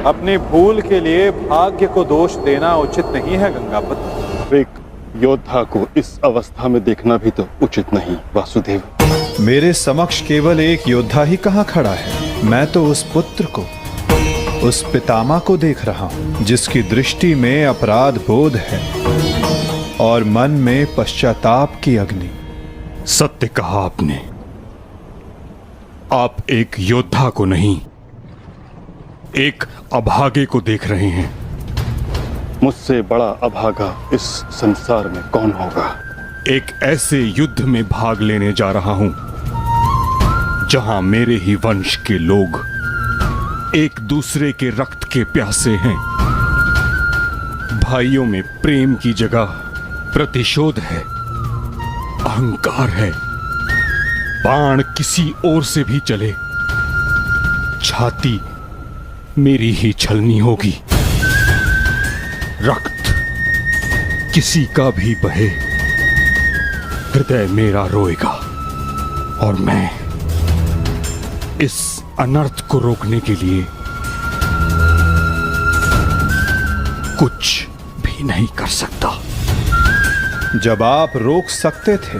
अपनी भूल के लिए भाग्य को दोष देना उचित नहीं है गंगापुत्र। एक योद्धा को इस अवस्था में देखना भी तो उचित नहीं वासुदेव। मेरे समक्ष केवल एक योद्धा ही कहाँ खड़ा है। मैं तो उस पुत्र को, उस पितामह को देख रहा हूं जिसकी दृष्टि में अपराध बोध है और मन में पश्चाताप की अग्नि। सत्य कहा आपने। आप एक योद्धा को नहीं, एक अभागे को देख रहे हैं। मुझसे बड़ा अभागा इस संसार में कौन होगा। एक ऐसे युद्ध में भाग लेने जा रहा हूं जहां मेरे ही वंश के लोग एक दूसरे के रक्त के प्यासे हैं। भाइयों में प्रेम की जगह प्रतिशोध है, अहंकार है। बाण किसी ओर से भी चले, छाती मेरी ही छलनी होगी। रक्त किसी का भी बहे, हृदय मेरा रोएगा। और मैं इस अनर्थ को रोकने के लिए कुछ भी नहीं कर सकता। जब आप रोक सकते थे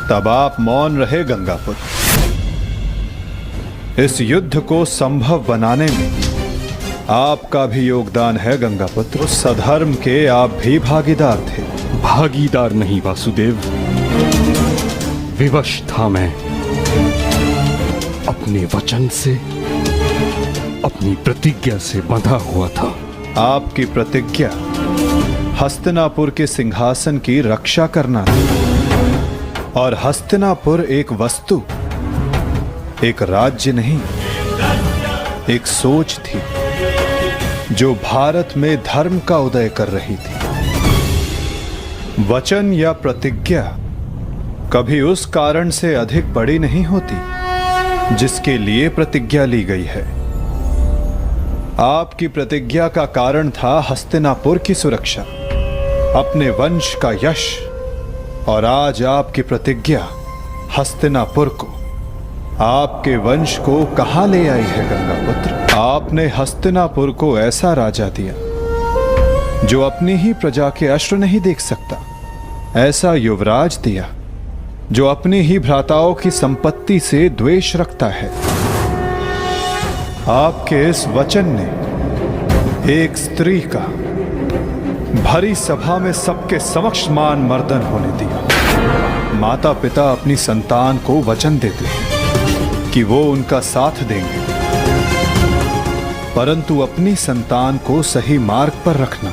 तब आप मौन रहे गंगापुत्र। इस युद्ध को संभव बनाने में आपका भी योगदान है गंगापुत्र। उस सधर्म के आप भी भागीदार थे। भागीदार नहीं वासुदेव, विवश था मैं। अपने वचन से, अपनी प्रतिज्ञा से बंधा हुआ था। आपकी प्रतिज्ञा हस्तिनापुर के सिंहासन की रक्षा करना था। और हस्तिनापुर एक वस्तु, एक राज्य नहीं, एक सोच थी जो भारत में धर्म का उदय कर रही थी। वचन या प्रतिज्ञा कभी उस कारण से अधिक बड़ी नहीं होती जिसके लिए प्रतिज्ञा ली गई है। आपकी प्रतिज्ञा का कारण था हस्तिनापुर की सुरक्षा, अपने वंश का यश। और आज आपकी प्रतिज्ञा हस्तिनापुर को, आपके वंश को कहां ले आई है गंगापुत्र। आपने हस्तिनापुर को ऐसा राजा दिया जो अपनी ही प्रजा के अश्रु नहीं देख सकता, ऐसा युवराज दिया जो अपनी ही भ्राताओं की संपत्ति से द्वेष रखता है। आपके इस वचन ने एक स्त्री का भरी सभा में सबके समक्ष मान मर्दन होने दिया। माता पिता अपनी संतान को वचन देते हैं कि वो उनका साथ देंगे, परंतु अपनी संतान को सही मार्ग पर रखना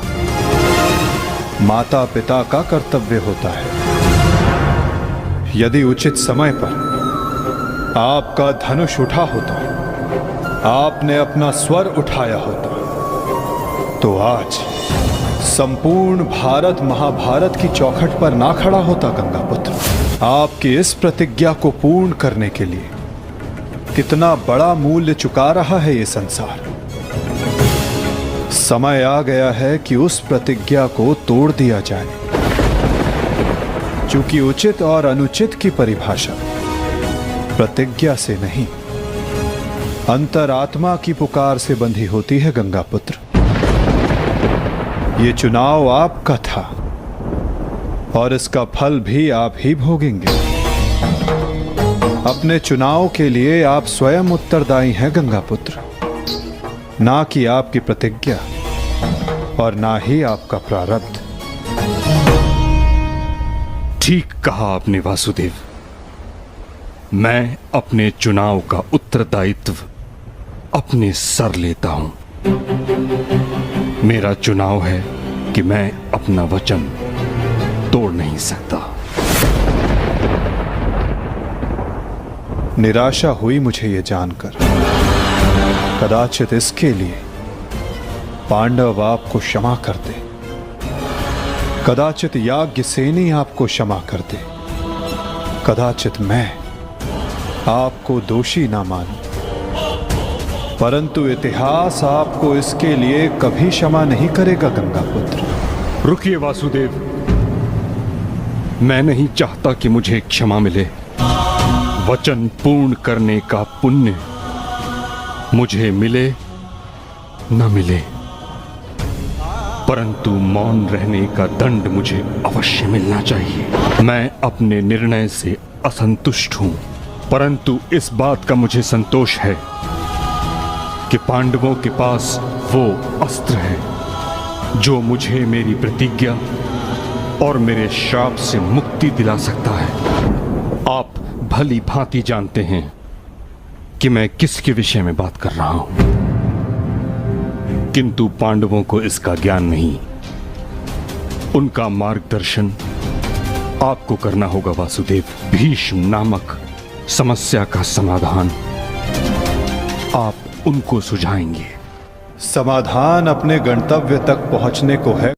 माता पिता का कर्तव्य होता है। यदि उचित समय पर आपका धनुष उठा होता, आपने अपना स्वर उठाया होता, तो आज संपूर्ण भारत महाभारत की चौखट पर ना खड़ा होता गंगापुत्र। आपकी इस प्रतिज्ञा को पूर्ण करने के लिए कितना बड़ा मूल्य चुका रहा है ये संसार। समय आ गया है कि उस प्रतिज्ञा को तोड़ दिया जाए। चूंकि उचित और अनुचित की परिभाषा प्रतिज्ञा से नहीं, अंतरात्मा की पुकार से बंधी होती है गंगापुत्र। ये चुनाव आपका था और इसका फल भी आप ही भोगेंगे। अपने चुनाव के लिए आप स्वयं उत्तरदायी हैं गंगापुत्र, ना कि आपकी प्रतिज्ञा और ना ही आपका प्रारब्ध। ठीक कहा आपने वासुदेव। मैं अपने चुनाव का उत्तरदायित्व अपने सर लेता हूं। मेरा चुनाव है कि मैं अपना वचन तोड़ नहीं सकता। निराशा हुई मुझे ये जानकर। कदाचित इसके लिए पांडव आपको क्षमा कर दे, कदाचित याज्ञसेनी आपको क्षमा कर दे, कदाचित मैं आपको दोषी ना मानूं, परंतु इतिहास आपको इसके लिए कभी क्षमा नहीं करेगा गंगापुत्र। रुकिए वासुदेव, मैं नहीं चाहता कि मुझे क्षमा मिले। वचन पूर्ण करने का पुण्य मुझे मिले न मिले, परंतु मौन रहने का दंड मुझे अवश्य मिलना चाहिए। मैं अपने निर्णय से असंतुष्ट हूं, परंतु इस बात का मुझे संतोष है कि पांडवों के पास वो अस्त्र है जो मुझे मेरी प्रतिज्ञा और मेरे श्राप से मुक्ति दिला सकता है। आप भली भांति जानते हैं कि मैं किसके विषय में बात कर रहा हूं, किंतु पांडवों को इसका ज्ञान नहीं। उनका मार्गदर्शन आपको करना होगा वासुदेव। भीष्म नामक समस्या का समाधान आप उनको सुझाएंगे। समाधान अपने गंतव्य तक पहुंचने को है